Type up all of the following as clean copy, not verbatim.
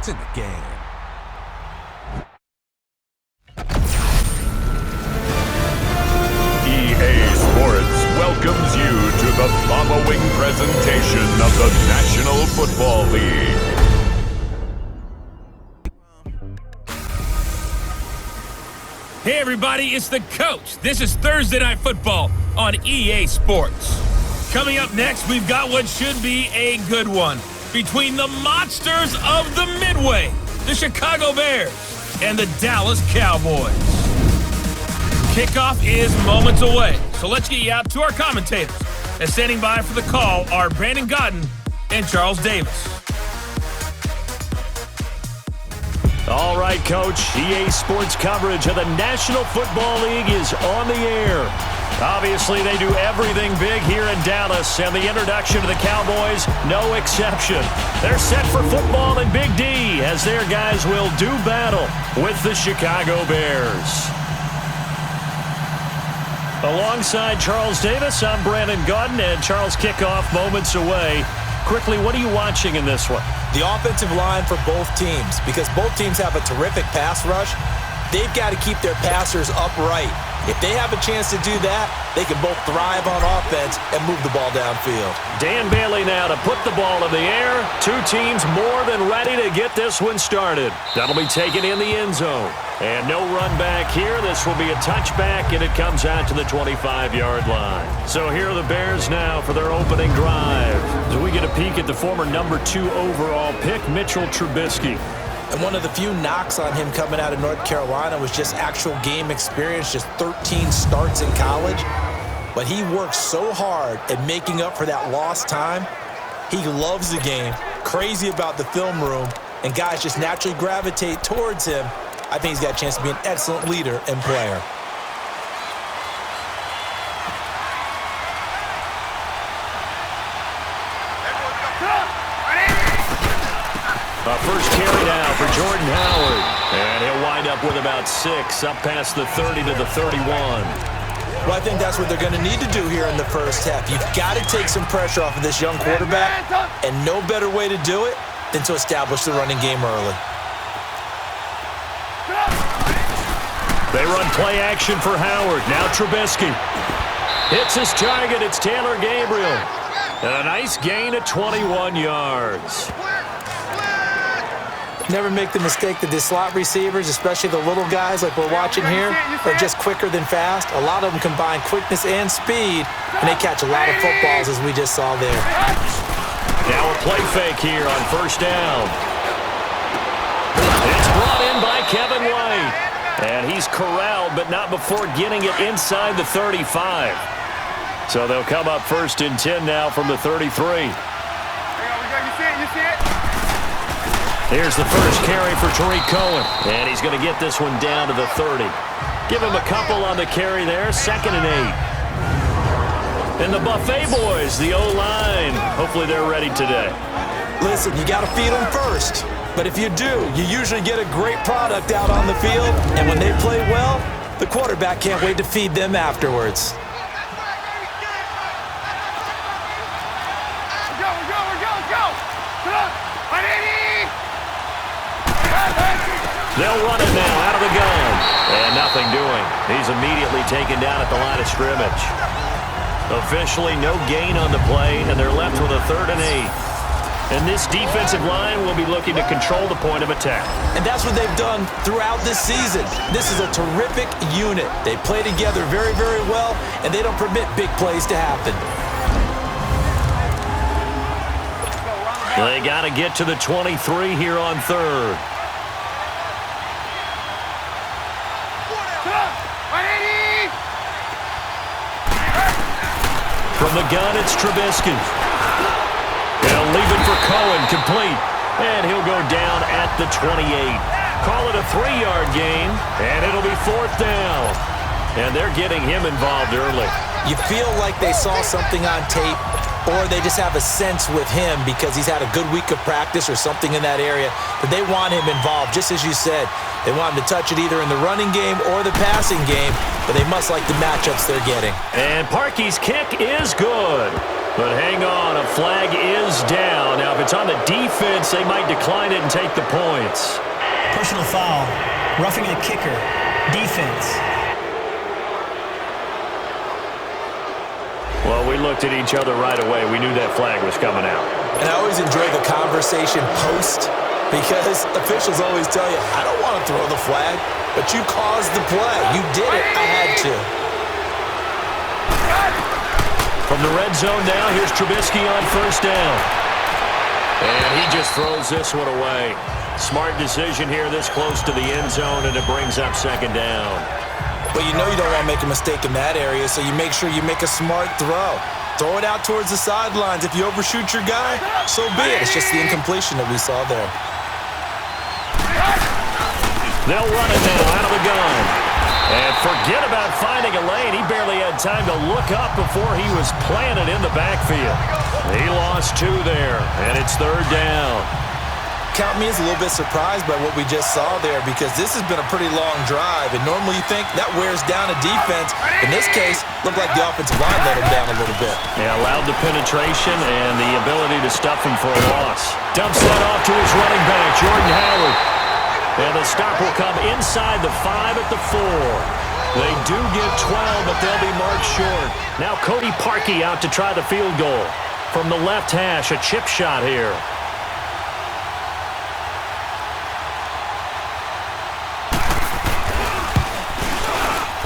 It's in the game. EA Sports welcomes you to the following presentation of the National Football League. Hey everybody, it's the coach. This is Thursday Night Football on EA Sports. Coming up next, we've got what should be a good one between the monsters of the Midway, the Chicago Bears, and the Dallas Cowboys. Kickoff is moments away, so let's get you out to our commentators. And standing by for the call are Brandon Godden and Charles Davis. All right, Coach. EA Sports coverage of the National Football League is on the air. Obviously, they do everything big here in Dallas, and the introduction to the Cowboys, no exception. They're set for football in Big D as their guys will do battle with the Chicago Bears. Alongside Charles Davis, I'm Brandon Godden, and Charles, kickoff moments away. Quickly, what are you watching in this one? The offensive line for both teams, because both teams have a terrific pass rush. They've got to keep their passers upright. If they have a chance to do that, they can both thrive on offense and move the ball downfield. Dan Bailey now to put the ball in the air. Two teams more than ready to get this one started. That'll be taken in the end zone. And no run back here. This will be a touchback, and it comes out to the 25-yard line. So here are the Bears now for their opening drive. As we get a peek at the former number 2 overall pick, Mitchell Trubisky. And one of the few knocks on him coming out of North Carolina was just actual game experience, just 13 starts in college. But he works so hard at making up for that lost time. He loves the game, crazy about the film room, and guys just naturally gravitate towards him. I think he's got a chance to be an excellent leader and player. First carry now for Jordan Howard. And he'll wind up with about 6, up past the 30 to the 31. Well, I think that's what they're going to need to do here in the first half. You've got to take some pressure off of this young quarterback, and no better way to do it than to establish the running game early. They run play action for Howard. Now Trubisky hits his target. It's Taylor Gabriel. And a nice gain of 21 yards. Never make the mistake that the slot receivers, especially the little guys like we're watching here, are just quicker than fast. A lot of them combine quickness and speed, and they catch a lot of footballs, as we just saw there. Now a play fake here on first down. It's brought in by Kevin White. And he's corralled, but not before getting it inside the 35. So they'll come up first and 10 now from the 33. Here's the first carry for Tariq Cohen. And he's going to get this one down to the 30. Give him a couple on the carry there. 2nd and 8. And the Buffet boys, the O-line. Hopefully they're ready today. Listen, you got to feed them first. But if you do, you usually get a great product out on the field. And when they play well, the quarterback can't wait to feed them afterwards. They'll run it now out of the gun. And nothing doing. He's immediately taken down at the line of scrimmage. Officially no gain on the play, and they're left with a 3rd and 8. And this defensive line will be looking to control the point of attack. And that's what they've done throughout this season. This is a terrific unit. They play together very, very well, and they don't permit big plays to happen. They got to get to the 23 here on 3rd. From the gun, it's Trubisky. They'll leave it for Cohen, complete. And he'll go down at the 28. Call it a 3-yard gain, and it'll be 4th down. And they're getting him involved early. You feel like they saw something on tape, or they just have a sense with him because he's had a good week of practice or something in that area, that they want him involved, just as you said. They want him to touch it either in the running game or the passing game, but they must like the matchups they're getting. And Parkey's kick is good. But hang on, a flag is down. Now, if it's on the defense, they might decline it and take the points. Personal foul, roughing the kicker, defense. Well, we looked at each other right away. We knew that flag was coming out. And I always enjoy the conversation post because officials always tell you, I don't want to throw the flag, but you caused the play. You did it. I had to. From the red zone now, here's Trubisky on first down. And he just throws this one away. Smart decision here this close to the end zone, and it brings up second down. But you know you don't want to make a mistake in that area, so you make sure you make a smart throw. Throw it out towards the sidelines. If you overshoot your guy, so be it. It's just the incompletion that we saw there. They'll run it now out of the gun. And forget about finding a lane. He barely had time to look up before he was planted in the backfield. He lost 2 there, and it's third down. Count me as a little bit surprised by what we just saw there because this has been a pretty long drive, and normally you think that wears down a defense. In this case, looked like the offensive line let him down a little bit. Yeah, allowed the penetration and the ability to stuff him for a loss. Dumps that off to his running back, Jordan Howard. And the stop will come inside the 5 at the 4. They do get 12, but they'll be marked short. Now Cody Parkey out to try the field goal. From the left hash, a chip shot here.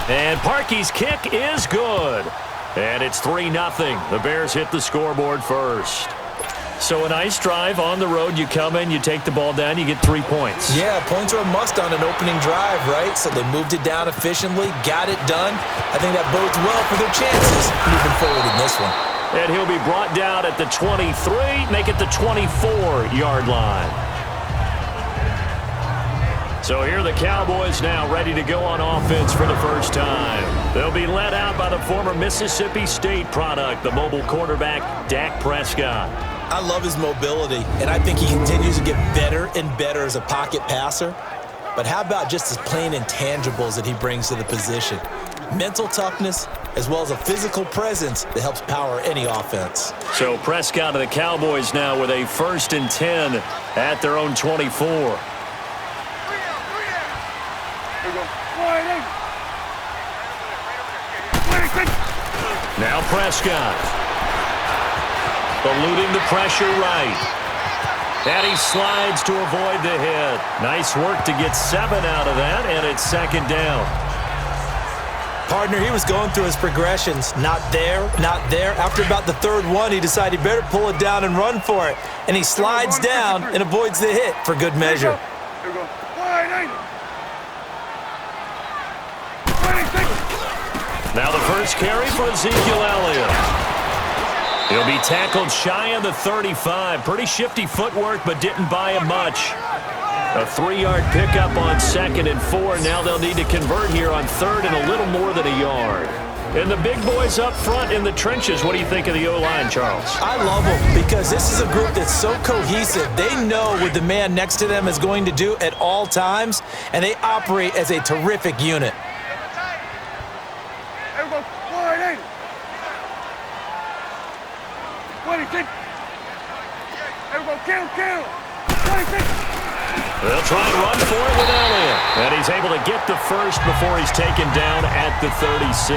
And Parkey's kick is good. And it's 3-0. The Bears hit the scoreboard first. So a nice drive on the road. You come in, you take the ball down, you get 3 points. Yeah, points are a must on an opening drive, right? So they moved it down efficiently, got it done. I think that bodes well for their chances moving forward in this one. And he'll be brought down at the 23, make it the 24-yard line. So here are the Cowboys now ready to go on offense for the first time. They'll be led out by the former Mississippi State product, the mobile quarterback, Dak Prescott. I love his mobility, and I think he continues to get better and better as a pocket passer. But how about just his plain intangibles that he brings to the position? Mental toughness, as well as a physical presence that helps power any offense. So Prescott and the Cowboys now with a 1st and 10 at their own 24. Now Prescott. Eluding the pressure right. And he slides to avoid the hit. Nice work to get 7 out of that, and it's second down. Partner, he was going through his progressions. Not there, not there. After about the 3rd one, he decided he better pull it down and run for it. And he slides down and avoids the hit for good measure. Now the first carry for Ezekiel Elliott. He'll be tackled shy of the 35. Pretty shifty footwork, but didn't buy him much. A 3-yard pickup on 2nd and 4. Now they'll need to convert here on 3rd and a little more than a yard. And the big boys up front in the trenches. What do you think of the O-line, Charles? I love them because this is a group that's so cohesive. They know what the man next to them is going to do at all times, and they operate as a terrific unit. They'll try and run for it with Elliott. And he's able to get the first before he's taken down at the 36.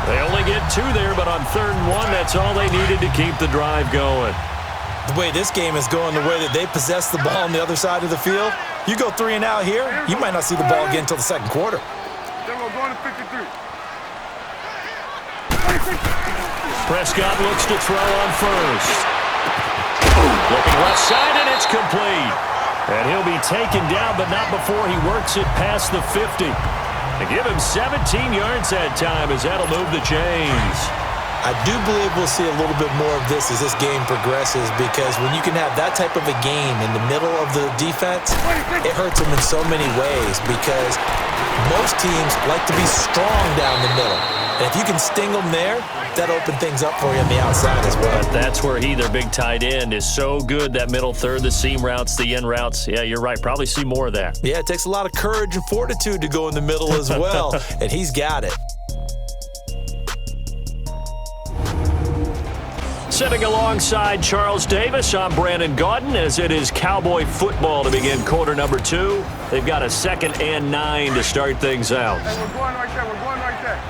They only get 2 there, but on 3rd and 1, that's all they needed to keep the drive going. The way this game is going, the way that they possess the ball on the other side of the field, you go 3 and out here, you might not see the ball again until the 2nd quarter. Prescott looks to throw on first. Looking left side, and it's complete. And he'll be taken down, but not before he works it past the 50. They give him 17 yards that time as that'll move the chains. I do believe we'll see a little bit more of this as this game progresses because when you can have that type of a game in the middle of the defense, it hurts them in so many ways because most teams like to be strong down the middle. And if you can sting them there, that'll open things up for you on the outside as well. But that's where their big tight end, is so good, that middle third, the seam routes, the end routes. Yeah, you're right. Probably see more of that. Yeah, it takes a lot of courage and fortitude to go in the middle as well, and he's got it. Sitting alongside Charles Davis, I'm Brandon Gaudin, as it is Cowboy football to begin quarter number 2. They've got a 2nd and 9 to start things out. Hey, we're going right there. We're going right there.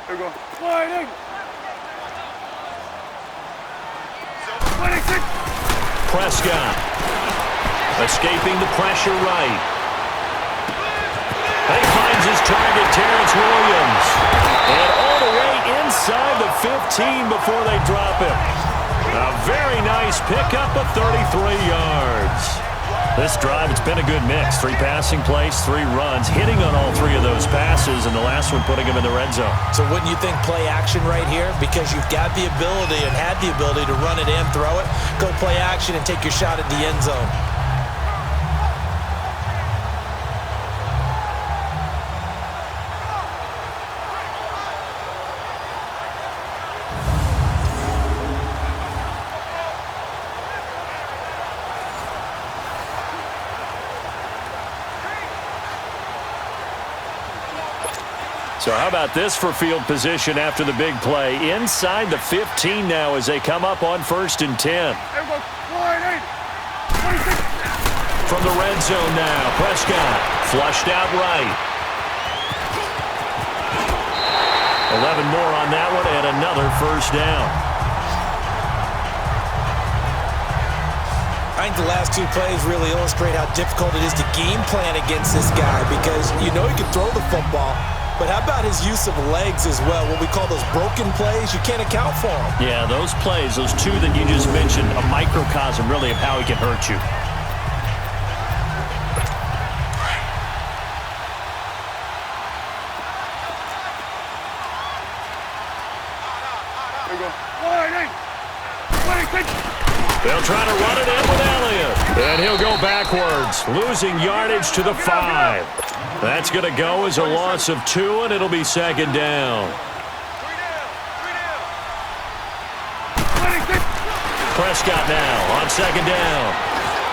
There we go. Sliding. 26. Prescott escaping the pressure right. He finds his target, Terrence Williams. And all the way inside the 15 before they drop him. A very nice pickup of 33 yards. This drive, it's been a good mix. 3 passing plays, 3 runs, hitting on all 3 of those passes, and the last one putting him in the red zone. So wouldn't you think play action right here? Because you've got the ability and had the ability to run it and throw it. Go play action and take your shot at the end zone. So how about this for field position after the big play? Inside the 15 now as they come up on 1st and 10. From the red zone now, Prescott flushed out right. 11 more on that one and another 1st down. I think the last 2 plays really illustrate how difficult it is to game plan against this guy, because you know he can throw the football. But how about his use of legs as well? What we call those broken plays, you can't account for them. Yeah, those plays, those 2 that you just mentioned, a microcosm really of how he can hurt you. There we go. 26. They'll try to run it in with Elliott. And he'll go backwards, losing yardage to the 5. That's going to go as a loss of 2, and it'll be 2nd down. Prescott now on 2nd down.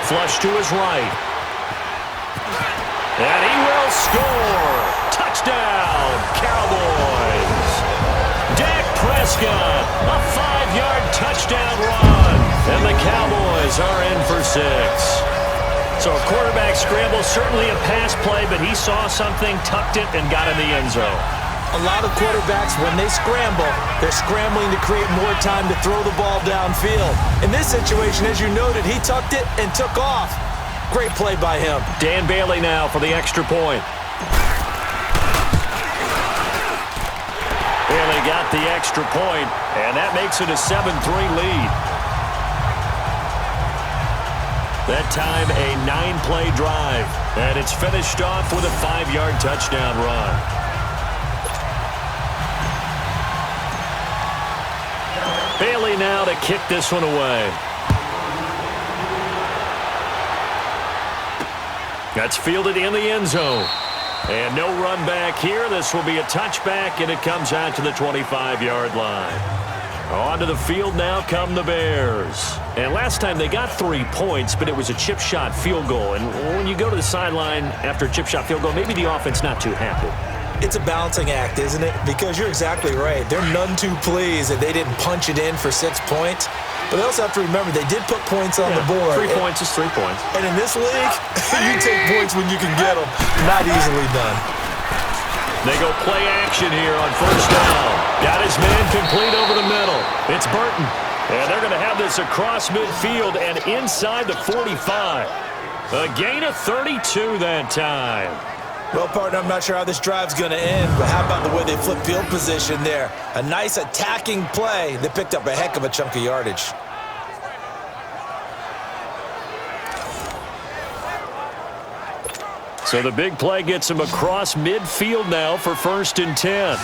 Flush to his right. And he will score. Touchdown, Cowboys. Dak Prescott, a 5-yard touchdown run. And the Cowboys are in for 6. So a quarterback scramble, certainly a pass play, but he saw something, tucked it, and got in the end zone. A lot of quarterbacks, when they scramble, they're scrambling to create more time to throw the ball downfield. In this situation, as you noted, he tucked it and took off. Great play by him. Dan Bailey now for the extra point. Bailey got the extra point, and that makes it a 7-3 lead. That time, a 9-play drive, and it's finished off with a 5-yard touchdown run. Bailey now to kick this one away. That's fielded in the end zone. And no run back here. This will be a touchback, and it comes out to the 25-yard line. Onto the field now come the Bears. And last time they got 3 points, but it was a chip shot field goal. And when you go to the sideline after a chip shot field goal, maybe the offense not too happy. It's a balancing act, isn't it? Because you're exactly right. They're none too pleased that they didn't punch it in for 6 points. But they also have to remember they did put points on the board. 3 points is 3 points. And in this league, you take points when you can get them. Not easily done. They go play action here on 1st down. Got his man complete over the middle. It's Burton. And they're going to have this across midfield and inside the 45. A gain of 32 that time. Well, partner, I'm not sure how this drive's going to end, but how about the way they flip field position there? A nice attacking play that picked up a heck of a chunk of yardage. So the big play gets him across midfield now for 1st and 10.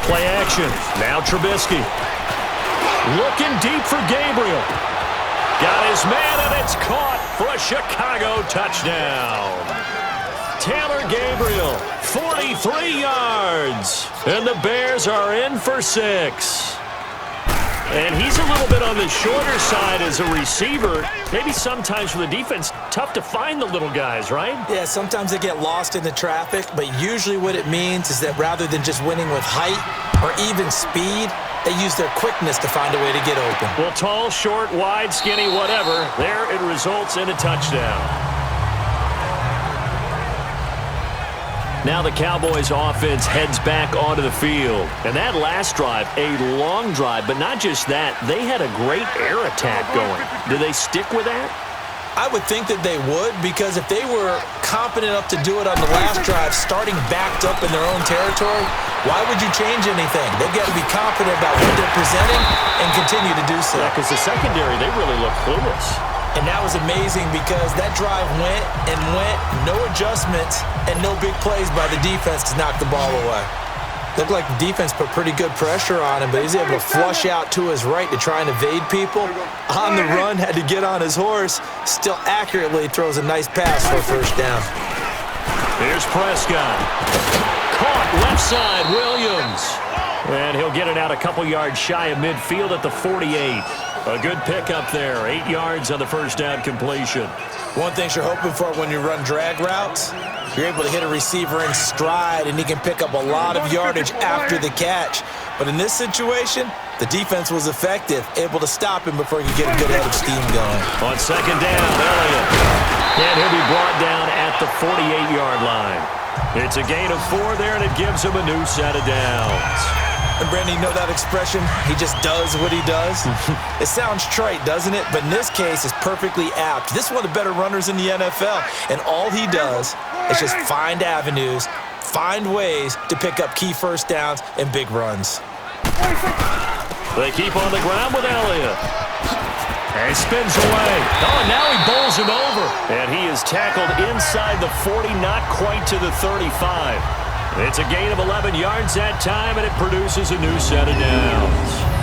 Play action. Now Trubisky. Looking deep for Gabriel. Got his man, and it's caught for a Chicago touchdown. Taylor Gabriel, 43 yards. And the Bears are in for 6. And he's a little bit on the shorter side as a receiver. Maybe sometimes for the defense, tough to find the little guys, right? Yeah, sometimes they get lost in the traffic, but usually what it means is that rather than just winning with height or even speed, they use their quickness to find a way to get open. Well, tall, short, wide, skinny, whatever, there it results in a touchdown. Now the Cowboys offense heads back onto the field. And that last drive, a long drive, but not just that, they had a great air attack going. Do they stick with that? I would think that they would, because if they were confident enough to do it on the last drive, starting backed up in their own territory, why would you change anything? They've got to be confident about what they're presenting and continue to do so. Yeah, because the secondary, they really look clueless. And that was amazing because that drive went and went, no adjustments, and no big plays by the defense to knock the ball away. Looked like the defense put pretty good pressure on him, but he's able to flush out to his right to try and evade people. On the run, had to get on his horse, still accurately throws a nice pass for a first down. Here's Prescott. Caught left side, Williams. And he'll get it out a couple yards shy of midfield at the 48. A good pickup there, 8 yards on the first down completion. One thing you're hoping for when you run drag routes, you're able to hit a receiver in stride, and he can pick up a lot of yardage after the catch. But in this situation, the defense was effective, able to stop him before he could get a good head of steam going. On second down, Elliott. And he'll be brought down at the 48-yard line. It's a gain of 4 there, and it gives him a new set of downs. And Brandon, you know that expression? He just does what he does. It sounds trite, doesn't it? But in this case, it's perfectly apt. This is one of the better runners in the NFL. And all he does is just find avenues, find ways to pick up key first downs and big runs. They keep on the ground with Elliott. And he spins away. Oh, and now he bowls him over. And he is tackled inside the 40, not quite to the 35. It's a gain of 11 yards that time, and it produces a new set of downs.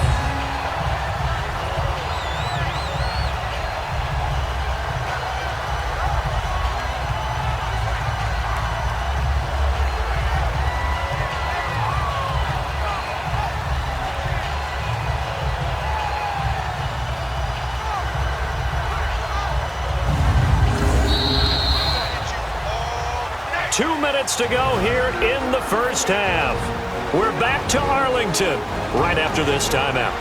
To go here in the first half. We're back to Arlington right after this timeout.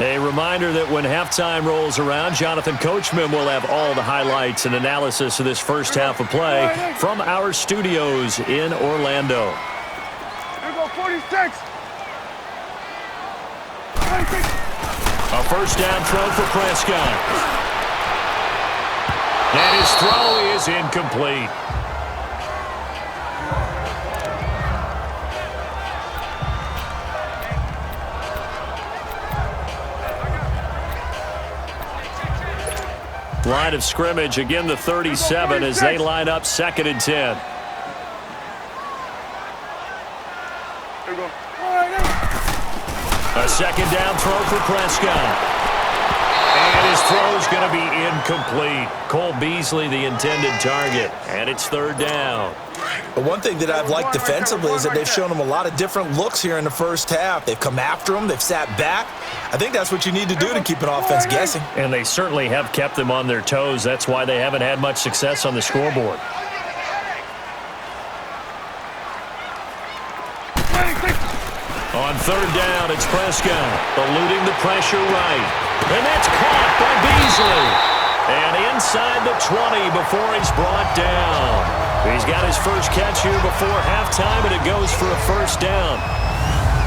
A reminder that when halftime rolls around, Jonathan Coachman will have all the highlights and analysis of this first half of play from our studios in Orlando. Here go 46. A first down throw for Prescott. And his throw is incomplete. Line of scrimmage, again the 37 as they line up 2nd and 10. A second down throw for Prescott. And his throw is going to be incomplete. Cole Beasley, the intended target. And it's 3rd down. But one thing that I've liked defensively is that they've shown him a lot of different looks here in the first half. They've come after him. They've sat back. I think that's what you need to do to keep an offense guessing. And they certainly have kept them on their toes. That's why they haven't had much success on the scoreboard. On 3rd down, it's Prescott, eluding the pressure right. And that's caught by Beasley. And inside the 20 before he's brought down. He's got his first catch here before halftime, and it goes for a first down.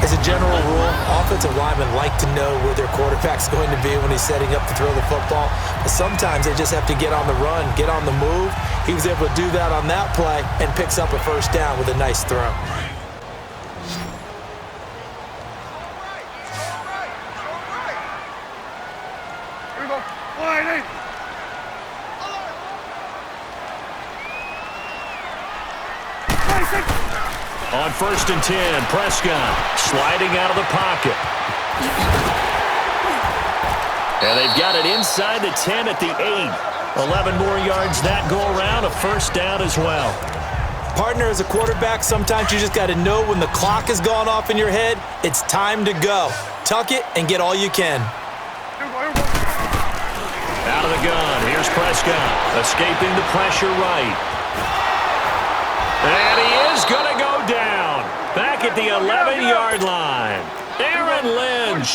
As a general rule, offensive linemen like to know where their quarterback's going to be when he's setting up to throw the football. But sometimes they just have to get on the run, get on the move. He was able to do that on that play and picks up a first down with a nice throw. On 1st and 10, Prescott sliding out of the pocket. And they've got it inside the 10 at the 8. 11 more yards that go around, a first down as well. Partner, as a quarterback, sometimes you just got to know when the clock has gone off in your head, it's time to go. Tuck it and get all you can. Out of the gun, here's Prescott, escaping the pressure right. And he is going to go down, back at the 11-yard line. Aaron Lynch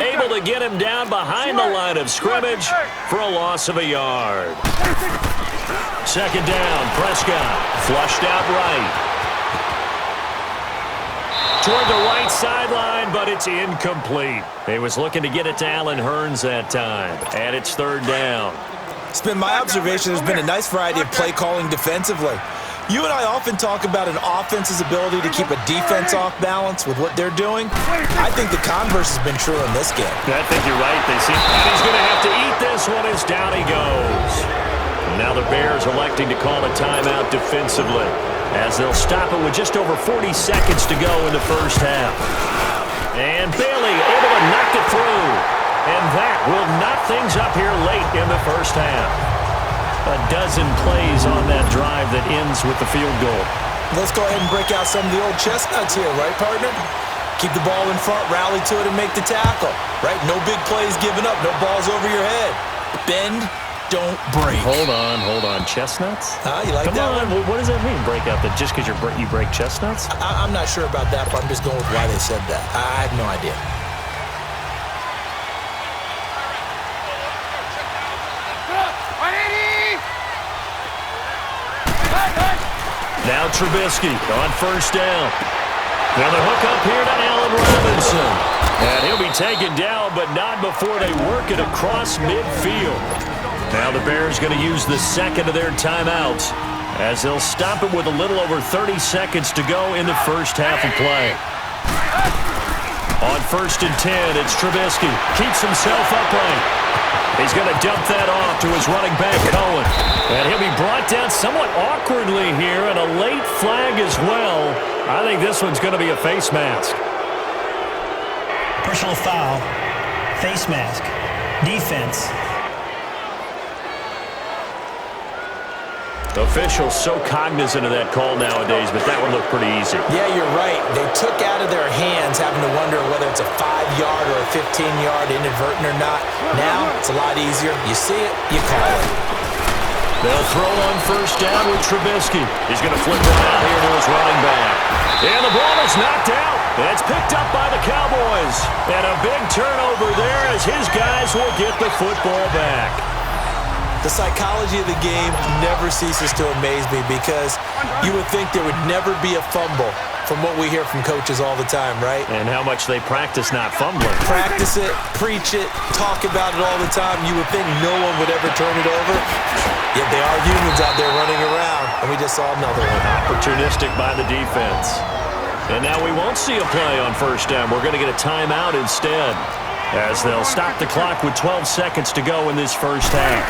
able to get him down behind the line of scrimmage for a loss of a yard. Second down, Prescott, flushed out right. Toward the right sideline, but it's incomplete. He was looking to get it to Allen Hurns that time, and it's third down. It's been my observation there's been a nice variety of play calling defensively. You and I often talk about an offense's ability to keep a defense off balance with what they're doing. I think the converse has been true in this game. I think you're right. And he's going to have to eat this one as down he goes. Now the Bears electing to call a timeout defensively, as they'll stop it with just over 40 seconds to go in the first half. And Bailey able to knock it through. And that will knot things up here late in the first half. A dozen plays on that drive that ends with the field goal. Let's go ahead and break out some of the old chestnuts here, right, partner? Keep the ball in front, rally to it, and make the tackle, right? No big plays given up, no balls over your head. Bend, don't break. Hold on. Chestnuts? You like Come that on. one? What does that mean, break out? That just because you break chestnuts? I'm not sure about that, but I'm just going with why they said that. I have no idea. Now Trubisky on first down. Now the hook up here to Allen Robinson. And he'll be taken down, but not before they work it across midfield. Now the Bears going to use the second of their timeouts, as they'll stop it with a little over 30 seconds to go in the first half of play. On 1st and 10, it's Trubisky. Keeps himself upright. He's going to dump that off to his running back, Cohen. And he'll be brought down somewhat awkwardly here, and a late flag as well. I think this one's going to be a face mask. Personal foul. Face mask. Defense. Officials so cognizant of that call nowadays, but that one looked pretty easy. Yeah, you're right. They took out of their hands having to wonder whether it's a 5-yard or a 15-yard inadvertent or not. Now, it's a lot easier. You see it, you call it. They'll throw on first down with Trubisky. He's going to flip it out here to his running back. And the ball is knocked out. And it's picked up by the Cowboys. And a big turnover there as his guys will get the football back. The psychology of the game never ceases to amaze me, because you would think there would never be a fumble from what we hear from coaches all the time, right? And how much they practice not fumbling. Practice it, preach it, talk about it all the time. You would think no one would ever turn it over. Yet they are humans out there running around, and we just saw another one. Opportunistic by the defense. And now we won't see a play on first down. We're going to get a timeout instead, as they'll stop the clock with 12 seconds to go in this first half.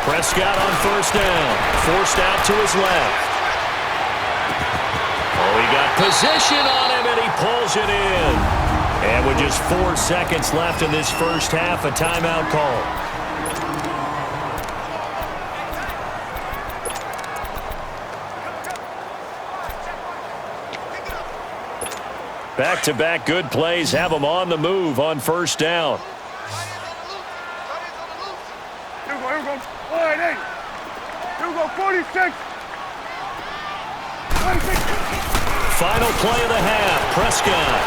Prescott on first down, forced out to his left. Oh, he got position on him, and he pulls it in. And with just 4 seconds left in this first half, a timeout call. Back-to-back good plays have them on the move on first down. Here we go. All right, 8. Here we go, 46. 26. Final play of the half, Prescott.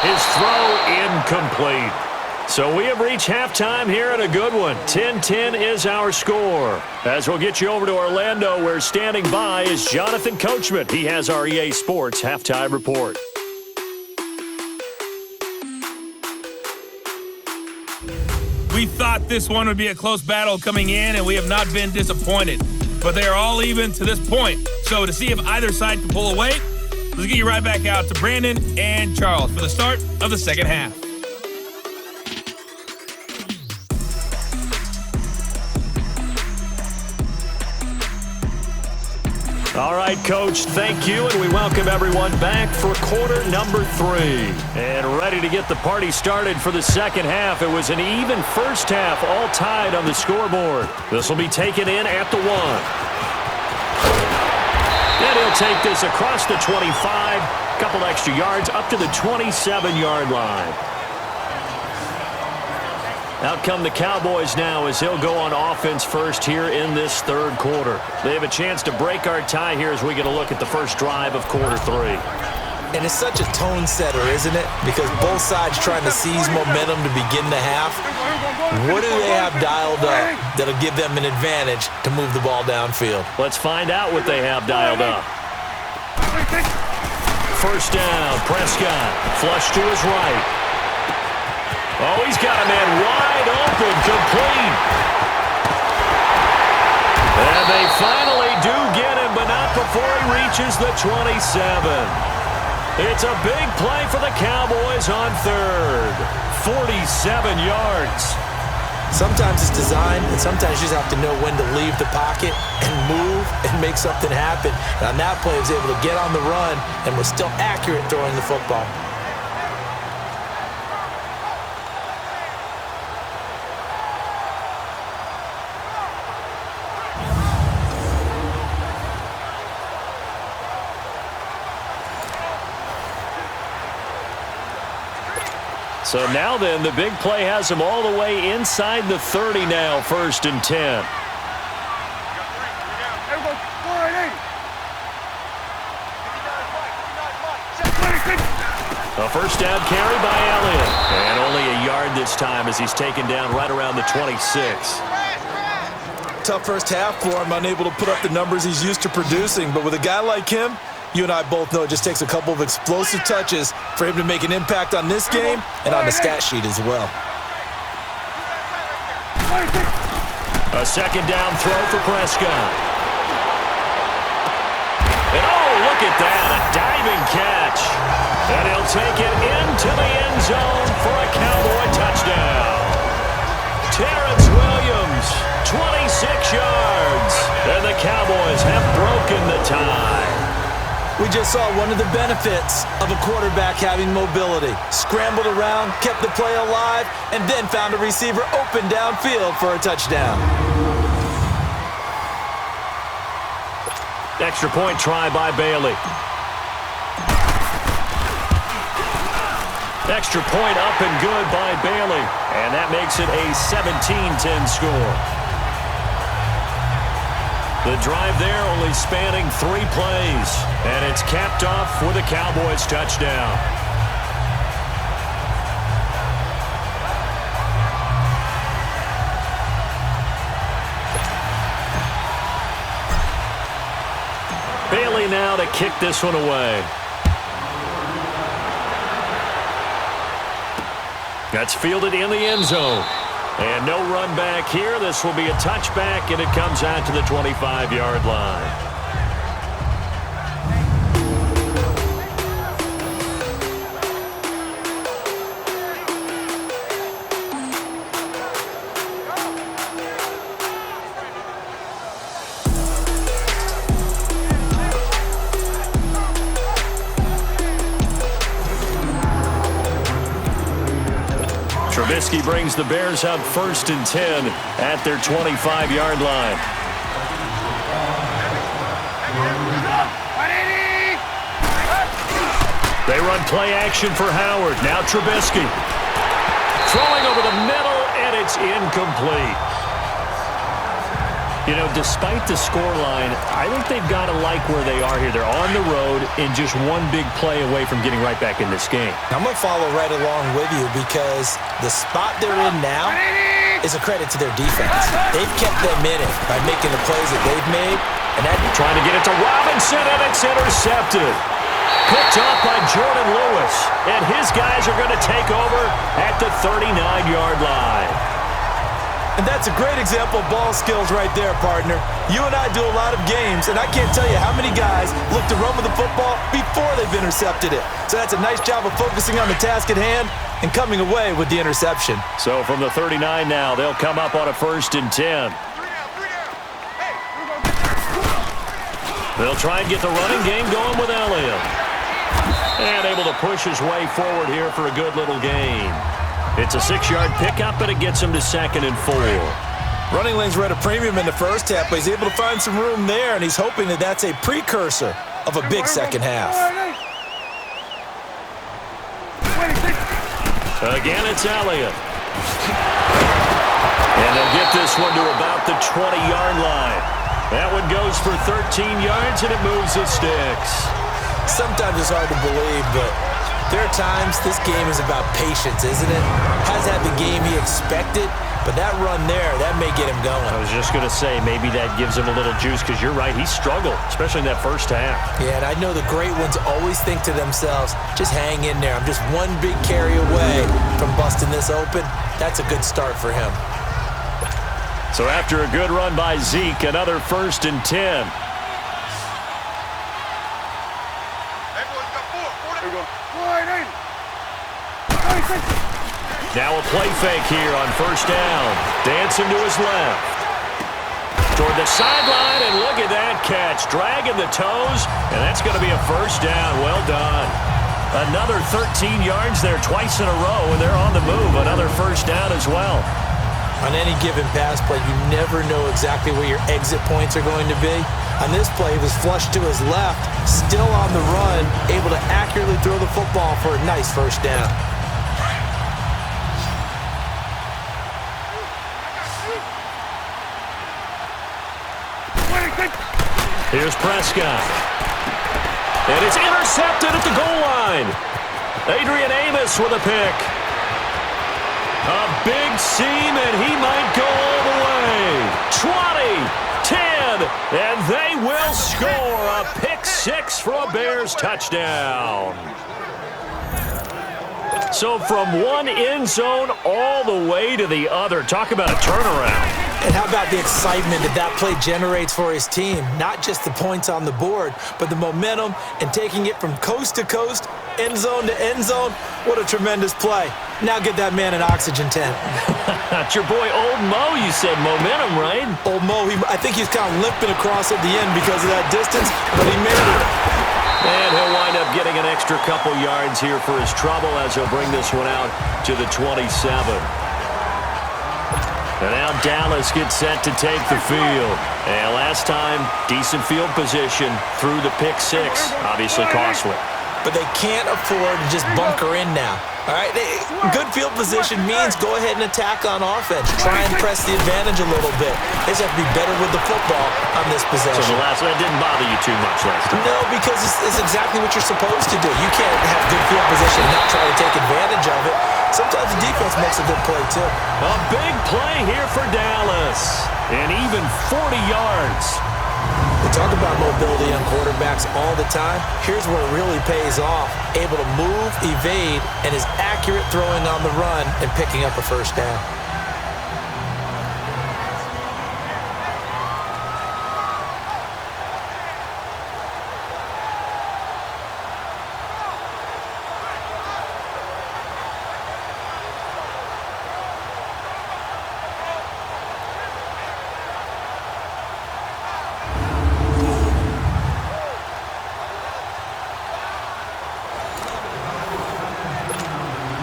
His throw incomplete. So we have reached halftime here at a good one. 10-10 is our score. As we'll get you over to Orlando, where standing by is Jonathan Coachman. He has our EA Sports halftime report. We thought this one would be a close battle coming in, and we have not been disappointed. But they are all even to this point. So to see if either side can pull away, let's get you right back out to Brandon and Charles for the start of the second half. All right, Coach, thank you, and we welcome everyone back for quarter number 3. And ready to get the party started for the second half. It was an even first half, all tied on the scoreboard. This will be taken in at the 1. And he'll take this across the 25, couple extra yards up to the 27-yard line. Out come the Cowboys now as they'll go on offense first here in this third quarter. They have a chance to break our tie here as we get a look at the first drive of quarter 3. And it's such a tone setter, isn't it? Because both sides trying to seize momentum to begin the half. What do they have dialed up that'll give them an advantage to move the ball downfield? Let's find out what they have dialed up. First down, Prescott. Flush to his right. Oh, he's got a man wide open, complete. And they finally do get him, but not before he reaches the 27. It's a big play for the Cowboys on third. 47 yards. Sometimes it's design, and sometimes you just have to know when to leave the pocket and move and make something happen. And on that play, he was able to get on the run and was still accurate throwing the football. So now then, the big play has him all the way inside the 30 now, 1st and 10. A first down carry by Elliott. And only a yard this time as he's taken down right around the 26. Tough first half for him, unable to put up the numbers he's used to producing. But with a guy like him, you and I both know it just takes a couple of explosive touches for him to make an impact on this game and on the stat sheet as well. A second down throw for Prescott. And oh, look at that, a diving catch. And he'll take it into the end zone for a Cowboy touchdown. Terrence Williams, 26 yards. And the Cowboys have broken the tie. We just saw one of the benefits of a quarterback having mobility. Scrambled around, kept the play alive, and then found a receiver open downfield for a touchdown. Extra point try by Bailey. Extra point up and good by Bailey. And that makes it a 17-10 score. The drive there only spanning 3 plays. And it's capped off with a Cowboys touchdown. Bailey now to kick this one away. That's fielded in the end zone. And no run back here. This will be a touchback, and it comes out to the 25-yard line. Trubisky brings the Bears up 1st and 10 at their 25-yard line. They run play action for Howard. Now Trubisky. Throwing over the middle, and it's incomplete. You know, despite the scoreline, I think they've got to like where they are here. They're on the road and just one big play away from getting right back in this game. I'm going to follow right along with you because the spot they're in now is a credit to their defense. They've kept them in it by making the plays that they've made. And that trying to get it to Robinson, and it's intercepted. Picked off by Jordan Lewis. And his guys are going to take over at the 39-yard line. And that's a great example of ball skills right there, partner. You and I do a lot of games, and I can't tell you how many guys look to run with the football before they've intercepted it. So that's a nice job of focusing on the task at hand and coming away with the interception. So from the 39 now, they'll come up on a 1st and 10. They'll try and get the running game going with Elliott. And able to push his way forward here for a good little gain. It's a 6-yard pickup, and it gets him to 2nd and 4. Running lanes were at a premium in the first half, but he's able to find some room there, and he's hoping that that's a precursor of a big second half. Again, it's Elliott. And they'll get this one to about the 20-yard line. That one goes for 13 yards, and it moves the sticks. Sometimes it's hard to believe, but there are times this game is about patience, isn't it? Hasn't had the game he expected, but that run there, that may get him going. I was just going to say, maybe that gives him a little juice, because you're right, he struggled, especially in that first half. Yeah, and I know the great ones always think to themselves, just hang in there. I'm just one big carry away from busting this open. That's a good start for him. So after a good run by Zeke, another 1st and 10. Now a play fake here on 1st down. Dancing to his left. Toward the sideline, and look at that catch. Dragging the toes, and that's going to be a 1st down. Well done. Another 13 yards there twice in a row, and they're on the move. Another 1st down as well. On any given pass play, you never know exactly where your exit points are going to be. On this play, he was flushed to his left, still on the run, able to accurately throw the football for a nice 1st down. Here's Prescott. And it's intercepted at the goal line. Adrian Amos with a pick. A big seam, and he might go all the way. 20, 10, and they will score a pick 6 for a Bears touchdown. So from one end zone all the way to the other. Talk about a turnaround. And how about the excitement that that play generates for his team? Not just the points on the board, but the momentum and taking it from coast to coast, end zone to end zone. What a tremendous play. Now get that man an oxygen tent. It's your boy Old Mo, you said. Momentum, right? Old Mo, I think he's kind of limping across at the end because of that distance, but he made it. And he'll wind up getting an extra couple yards here for his trouble as he'll bring this one out to the 27. And now Dallas gets set to take the field. And last time, decent field position through the pick 6. Obviously costly. But they can't afford to just bunker in now. All right, good field position means go ahead and attack on offense. Try and press the advantage a little bit. They just have to be better with the football on this possession. So that didn't bother you too much last time? No, because it's exactly what you're supposed to do. You can't have good field position and not try to take advantage of it. Sometimes the defense makes a good play, too. A big play here for Dallas. And even 40 yards. We talk about mobility on quarterbacks all the time. Here's where it really pays off. Able to move, evade, and is accurate throwing on the run and picking up a 1st down.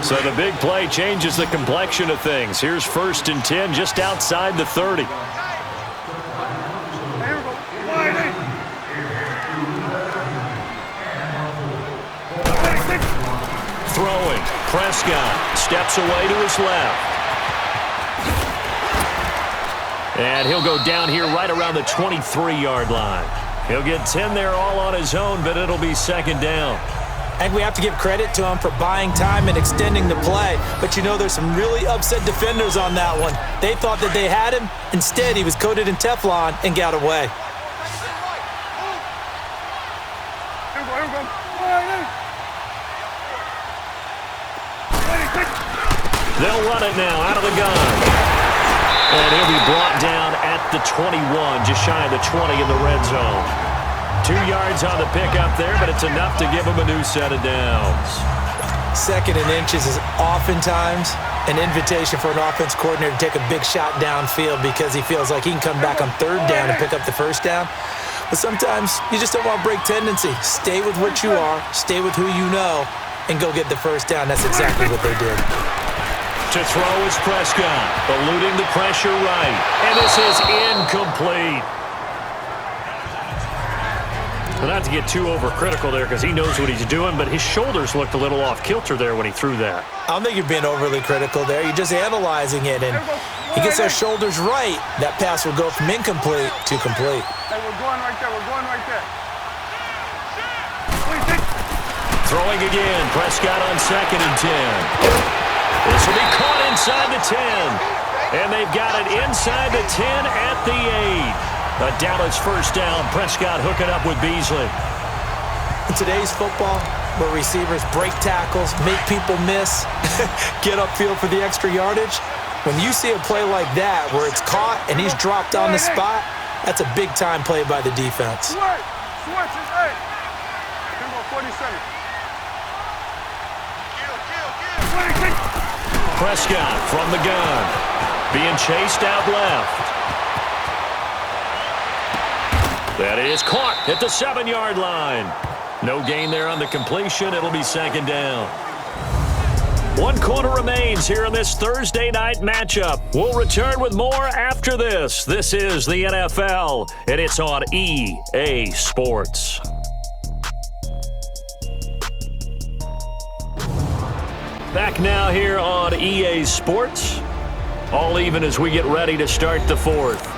So the big play changes the complexion of things. Here's 1st and 10 just outside the 30. Throwing. Prescott steps away to his left. And he'll go down here right around the 23-yard line. He'll get 10 there all on his own, but it'll be 2nd down. And we have to give credit to him for buying time and extending the play. But you know, there's some really upset defenders on that one. They thought that they had him. Instead, he was coated in Teflon and got away. They'll run it now out of the gun. And he'll be brought down at the 21, just shy of the 20 in the red zone. 2 yards on the pickup there, but it's enough to give him a new set of downs. 2nd and inches is oftentimes an invitation for an offense coordinator to take a big shot downfield because he feels like he can come back on 3rd down and pick up the 1st down. But sometimes you just don't want break tendency. Stay with what you are, stay with who you know, and go get the first down. That's exactly what they did. To throw is Prescott, eluding the pressure right. And this is incomplete. Well, not to get too overcritical there because he knows what he's doing, but his shoulders looked a little off kilter there when he threw that. I don't think you're being overly critical there. You're just analyzing it, and he gets those shoulders right. That pass will go from incomplete to complete. Hey, we're going right there. We're going right there. Throwing again. Prescott on 2nd and 10. This will be caught inside the 10. And they've got it inside the 10 at the 8. A Dallas first down. Prescott hooking up with Beasley. In today's football, where receivers break tackles, make people miss, get upfield for the extra yardage, when you see a play like that where it's caught and he's dropped on the spot, that's a big-time play by the defense. Switch is 8. Here go 47. Prescott from the gun. Being chased out left. That is caught at the 7-yard line. No gain there on the completion. It'll be 2nd down. 1 quarter remains here in this Thursday night matchup. We'll return with more after this. This is the NFL, and it's on EA Sports. Back now here on EA Sports. All even as we get ready to start the 4th.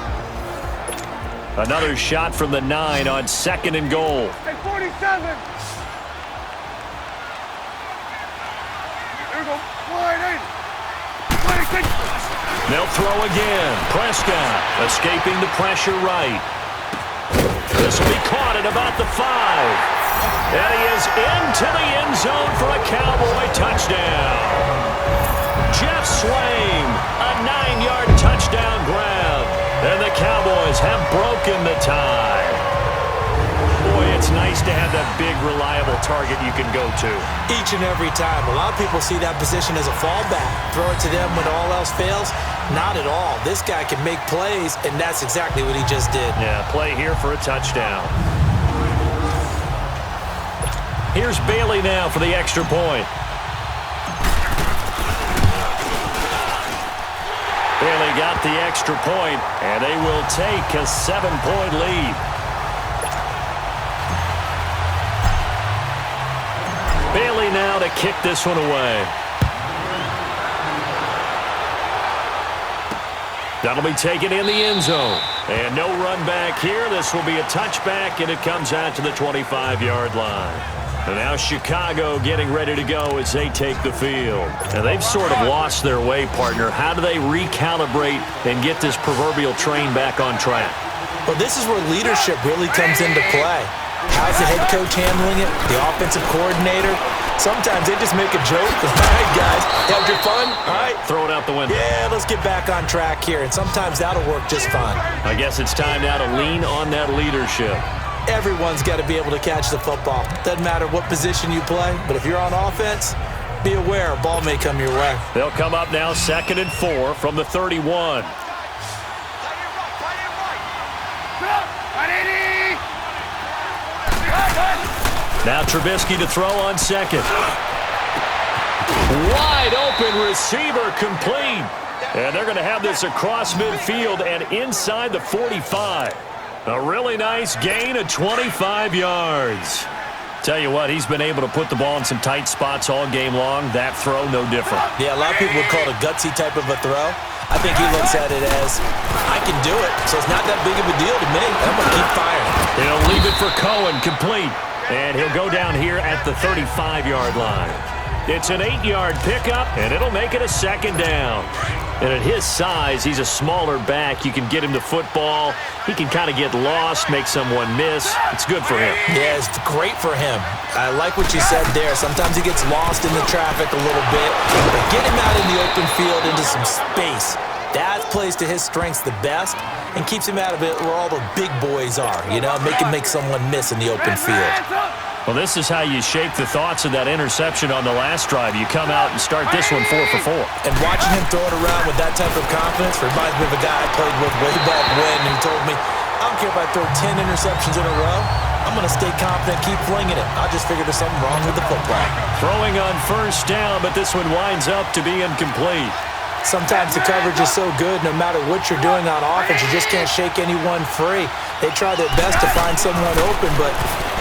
Another shot from the 9 on 2nd and goal. Hey, 47. Here we go. Wide 8. 26. They'll throw again. Prescott escaping the pressure right. This will be caught at about the 5. And he is into the end zone for a Cowboy touchdown. Jeff Swaim, a 9-yard touchdown grab. And the Cowboys have broken the tie. Boy, it's nice to have that big, reliable target you can go to. Each and every time. A lot of people see that position as a fallback. Throw it to them when all else fails. Not at all. This guy can make plays, and that's exactly what he just did. Yeah, play here for a touchdown. Here's Bailey now for the extra point. Bailey got the extra point, and they will take a 7-point lead. Bailey now to kick this one away. That'll be taken in the end zone. And no run back here. This will be a touchback, and it comes out to the 25-yard line. And now Chicago getting ready to go as they take the field. And they've sort of lost their way, partner. How do they recalibrate and get this proverbial train back on track? Well, this is where leadership really comes into play. How's the head coach handling it? The offensive coordinator? Sometimes they just make a joke. All right, guys, had your fun? All right. Throw it out the window. Yeah, let's get back on track here. And sometimes that'll work just fine. I guess it's time now to lean on that leadership. Everyone's got to be able to catch the football. Doesn't matter what position you play, but if you're on offense, be aware a ball may come your way. They'll come up now 2nd and 4 from the 31. Now Trubisky to throw on 2nd. Wide open receiver complete. And they're going to have this across midfield and inside the 45. A really nice gain of 25 yards. Tell you what, he's been able to put the ball in some tight spots all game long. That throw, no different. Yeah, a lot of people would call it a gutsy type of a throw. I think he looks at it as, I can do it, so it's not that big of a deal to me. I'm going to keep firing. He'll leave it for Cohen, complete. And he'll go down here at the 35-yard line. It's an 8-yard pickup, and it'll make it a 2nd down. And at his size, he's a smaller back. You can get him to football. He can kind of get lost, make someone miss. It's good for him. Yeah, it's great for him. I like what you said there. Sometimes he gets lost in the traffic a little bit. But get him out in the open field into some space. That plays to his strengths the best and keeps him out of it where all the big boys are, you know, make someone miss in the open field. Well, this is how you shape the thoughts of that interception on the last drive. You come out and start this one 4 for 4. And watching him throw it around with that type of confidence reminds me of a guy I played with way back when, and he told me, I don't care if I throw 10 interceptions in a row. I'm going to stay confident, keep flinging it. I just figured there's something wrong with the football. Throwing on first down, but this one winds up to be incomplete. Sometimes the coverage is so good, no matter what you're doing on offense, you just can't shake anyone free. They try their best to find someone open, but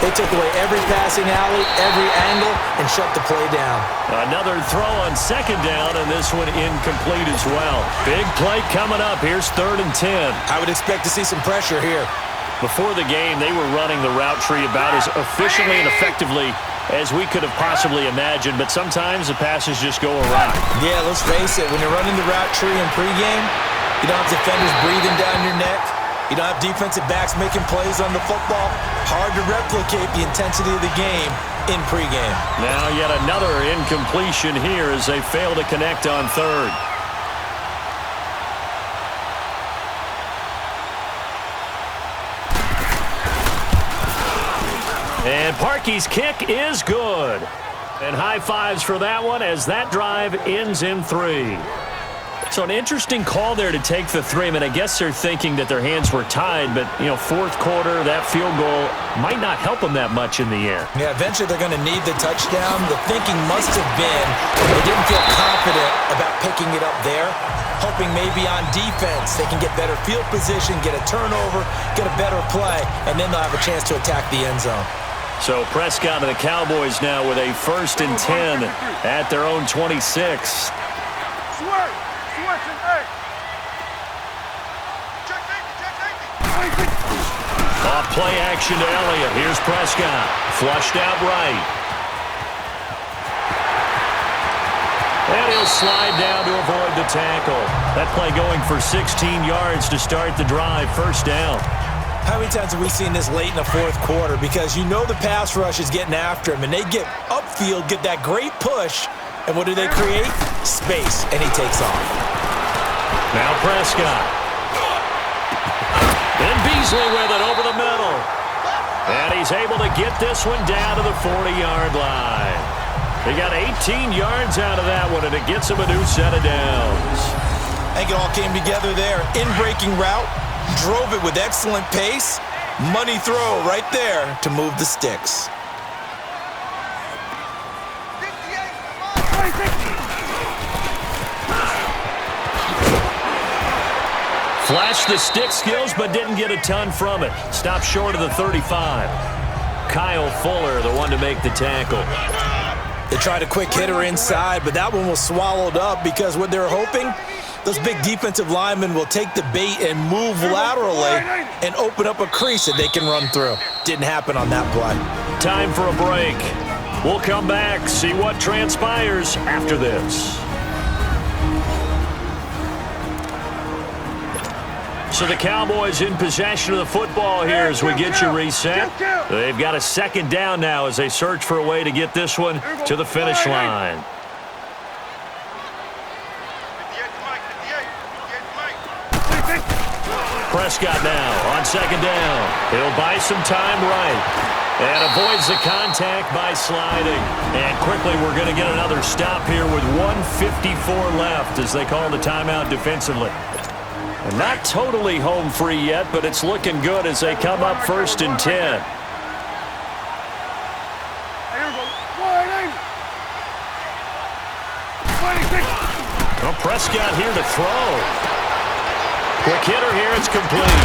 they took away every passing alley, every angle, and shut the play down. Another throw on second down, and this one incomplete as well. Big play coming up. Here's 3rd and 10. I would expect to see some pressure here. Before the game, they were running the route tree about as efficiently and effectively as we could have possibly imagined, but sometimes the passes just go awry. Yeah, let's face it. When you're running the route tree in pregame, you don't have defenders breathing down your neck. You don't have defensive backs making plays on the football. Hard to replicate the intensity of the game in pregame. Now yet another incompletion here as they fail to connect on 3rd. And Parkey's kick is good. And high fives for that one as that drive ends in 3. So an interesting call there to take the 3. I mean, I guess they're thinking that their hands were tied, but, you know, 4th quarter, that field goal might not help them that much in the end. Yeah, eventually they're going to need the touchdown. The thinking must have been they didn't feel confident about picking it up there, hoping maybe on defense they can get better field position, get a turnover, get a better play, and then they'll have a chance to attack the end zone. So Prescott and the Cowboys now with a 1st and 10 at their own 26. Off play action to Elliott. Here's Prescott. Flushed out right. And he'll slide down to avoid the tackle. That play going for 16 yards to start the drive. 1st down. How many times have we seen this late in the 4th quarter? Because you know the pass rush is getting after him, and they get upfield, get that great push, and what do they create? Space, and he takes off. Now Prescott. And Beasley with it over the middle. And he's able to get this one down to the 40-yard line. They got 18 yards out of that one, and it gets him a new set of downs. I think it all came together there. In-breaking route, drove it with excellent pace. Money throw right there to move the sticks. Flashed the stick skills, but didn't get a ton from it. Stopped short of the 35. Kyle Fuller, the one to make the tackle. They tried a quick hitter inside, but that one was swallowed up because what they're hoping, those big defensive linemen will take the bait and move laterally and open up a crease that they can run through. Didn't happen on that play. Time for a break. We'll come back, see what transpires after this. So the Cowboys in possession of the football here as we get you reset. They've got a 2nd down now as they search for a way to get this one to the finish line. Prescott now on 2nd down. He'll buy some time right. And avoids the contact by sliding. And quickly we're going to get another stop here with 1:54 left as they call the timeout defensively. And not totally home free yet, but it's looking good as they come up 1st and 10. Well, Prescott here to throw. Quick hitter here, it's complete.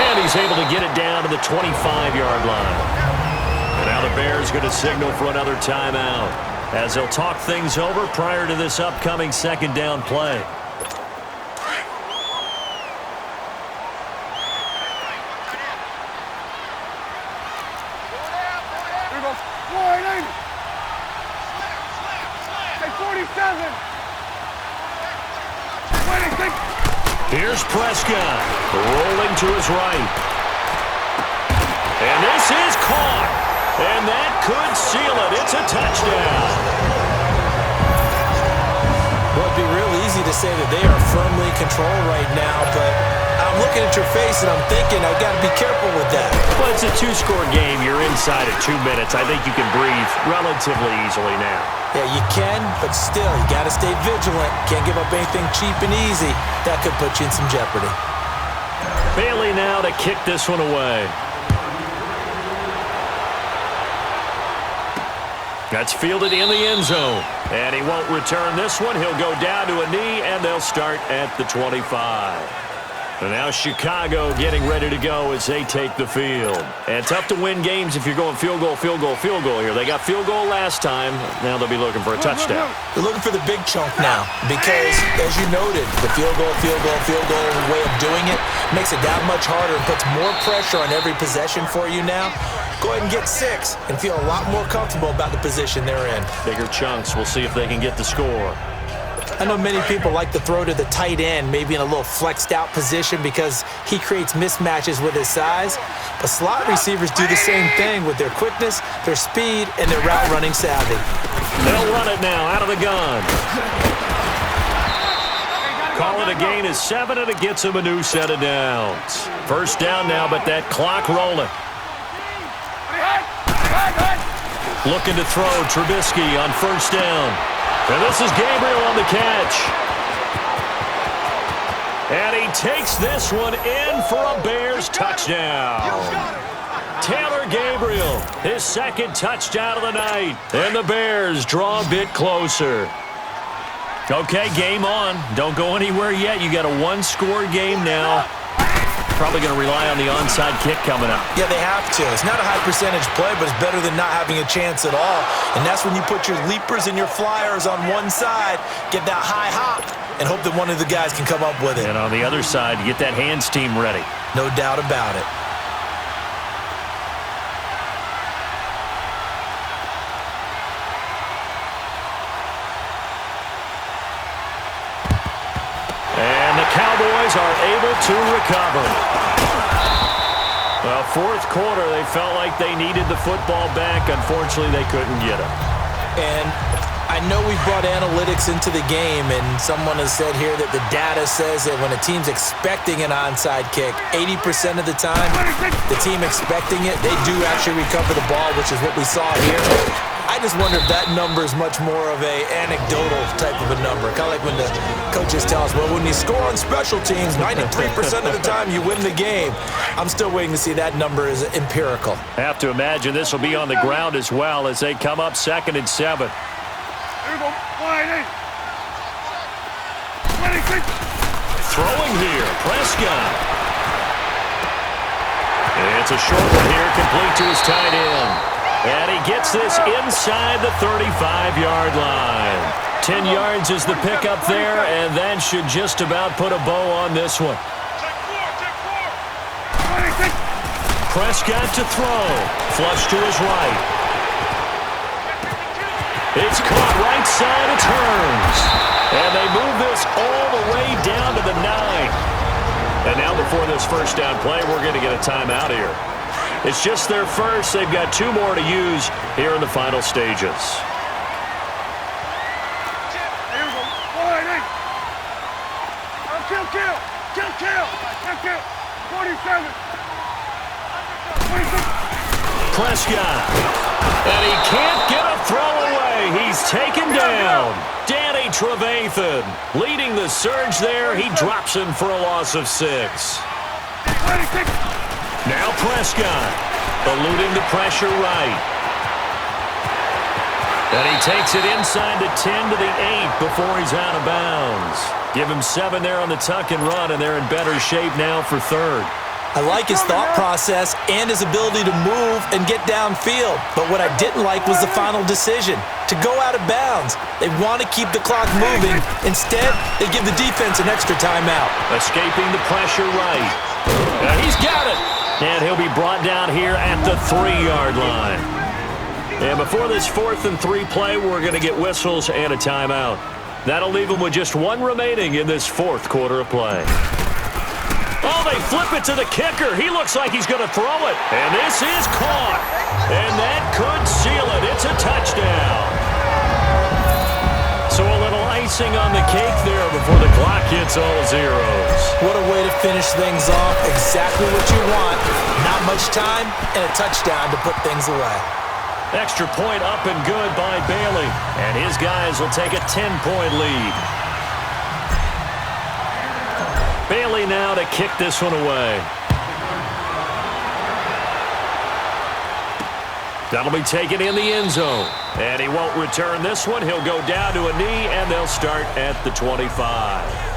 And he's able to get it down to the 25-yard line. And now the Bears going to signal for another timeout as they'll talk things over prior to this upcoming 2nd down play. Here's Prescott, rolling to his right. And this is caught. And that could seal it. It's a touchdown. Well, it'd be real easy to say that they are firmly in control right now, but I'm looking at your face and I'm thinking I've got to be careful with that. Well, it's a 2-score game. You're inside at 2 minutes. I think you can breathe relatively easily now. Yeah, you can, but still, you got to stay vigilant. Can't give up anything cheap and easy. That could put you in some jeopardy. Bailey now to kick this one away. That's fielded in the end zone. And he won't return this one. He'll go down to a knee, and they'll start at the 25. And now Chicago getting ready to go as they take the field. And tough to win games if you're going field goal, field goal, field goal here. They got field goal last time. Now they'll be looking for a touchdown. They're looking for the big chunk now because, as you noted, the field goal way of doing it makes it that much harder and puts more pressure on every possession for you now. Go ahead and get 6 and feel a lot more comfortable about the position they're in. Bigger chunks. We'll see if they can get the score. I know many people like to throw to the tight end, maybe in a little flexed out position because he creates mismatches with his size. But slot receivers do the same thing with their quickness, their speed, and their route running savvy. They'll run it now out of the gun. Call it a gain of 7, and it gets him a new set of downs. First down now, but that clock rolling. Looking to throw Trubisky on first down. And this is Gabriel on the catch. And he takes this one in for a Bears touchdown. Taylor Gabriel, his second touchdown of the night. And the Bears draw a bit closer. Okay, game on. Don't go anywhere yet. You got a one-score game now. Probably going to rely on the onside kick coming up. Yeah, they have to. It's not a high percentage play, but it's better than not having a chance at all. And that's when you put your leapers and your flyers on one side, get that high hop, and hope that one of the guys can come up with it. And on the other side, get that hands team ready. No doubt about it. And the Cowboys are able to recover. Well, fourth quarter, they felt like they needed the football back. Unfortunately, they couldn't get it. And I know we've brought analytics into the game, and someone has said here that the data says that when a team's expecting an onside kick, 80% of the time, the team expecting it, they do actually recover the ball, which is what we saw here. I just wonder if that number is much more of a anecdotal type of a number. Kind of like when the coaches tell us, well, when you score on special teams, 93% of the time you win the game. I'm still waiting to see that number is empirical. Have to imagine this will be on the ground as well as they come up 2nd and 7. Throwing here, Prescott. It's a short one here, complete to his tight end. And he gets this inside the 35-yard line. 10 yards is the pickup there, and that should just about put a bow on this one. Prescott to throw. Flush to his right. It's caught right side of turns. And they move this all the way down to the 9. And now before this first down play, we're going to get a timeout here. It's just their first. They've got 2 more to use here in the final stages. Kill. 47. Prescott. And he can't get a throw away. He's taken down. Danny Trevathan leading the surge there. He drops him for a loss of 6. Now Prescott, eluding the pressure right. And he takes it inside the 10 to the 8 before he's out of bounds. Give him 7 there on the tuck and run, and they're in better shape now for 3rd. I like his thought process and his ability to move and get downfield. But what I didn't like was the final decision, to go out of bounds. They want to keep the clock moving. Instead, they give the defense an extra timeout. Escaping the pressure right. And he's got it. And he'll be brought down here at the 3-yard line. And before this 4th and 3 play, we're going to get whistles and a timeout. That'll leave them with just 1 remaining in this 4th quarter of play. Oh, they flip it to the kicker. He looks like he's going to throw it. And this is caught. And that could seal it. It's a touchdown. So a little icing on the cake there before the clock hits all zeros. What a way to finish things off. Exactly what you want. Not much time and a touchdown to put things away. Extra point up and good by Bailey. And his guys will take a 10-point lead. Bailey now to kick this one away. That'll be taken in the end zone. And he won't return this one. He'll go down to a knee, and they'll start at the 25.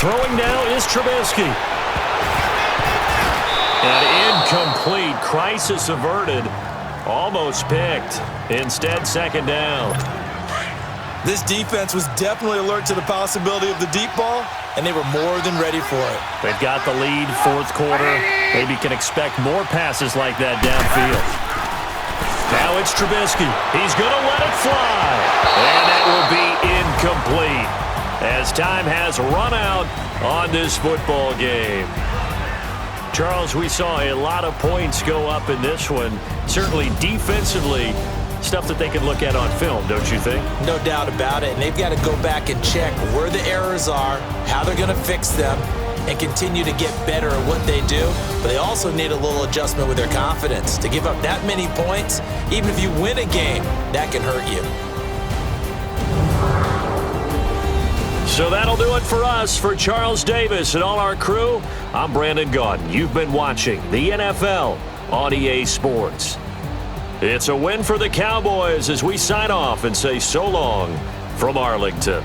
Throwing now is Trubisky. And incomplete. Crisis averted. Almost picked. Instead, second down. This defense was definitely alert to the possibility of the deep ball, and they were more than ready for it. They've got the lead, fourth quarter. Maybe can expect more passes like that downfield. Now it's Trubisky. He's going to let it fly. And that will be incomplete, as time has run out on this football game. Charles, we saw a lot of points go up in this one. Certainly defensively, stuff that they can look at on film, don't you think? No doubt about it. And they've got to go back and check where the errors are, how they're going to fix them, and continue to get better at what they do. But they also need a little adjustment with their confidence. To give up that many points, even if you win a game, that can hurt you. So that'll do it for us. For Charles Davis and all our crew, I'm Brandon Gaudin. You've been watching the NFL on EA Sports. It's a win for the Cowboys as we sign off and say so long from Arlington.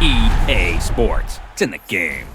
EA Sports. It's in the game.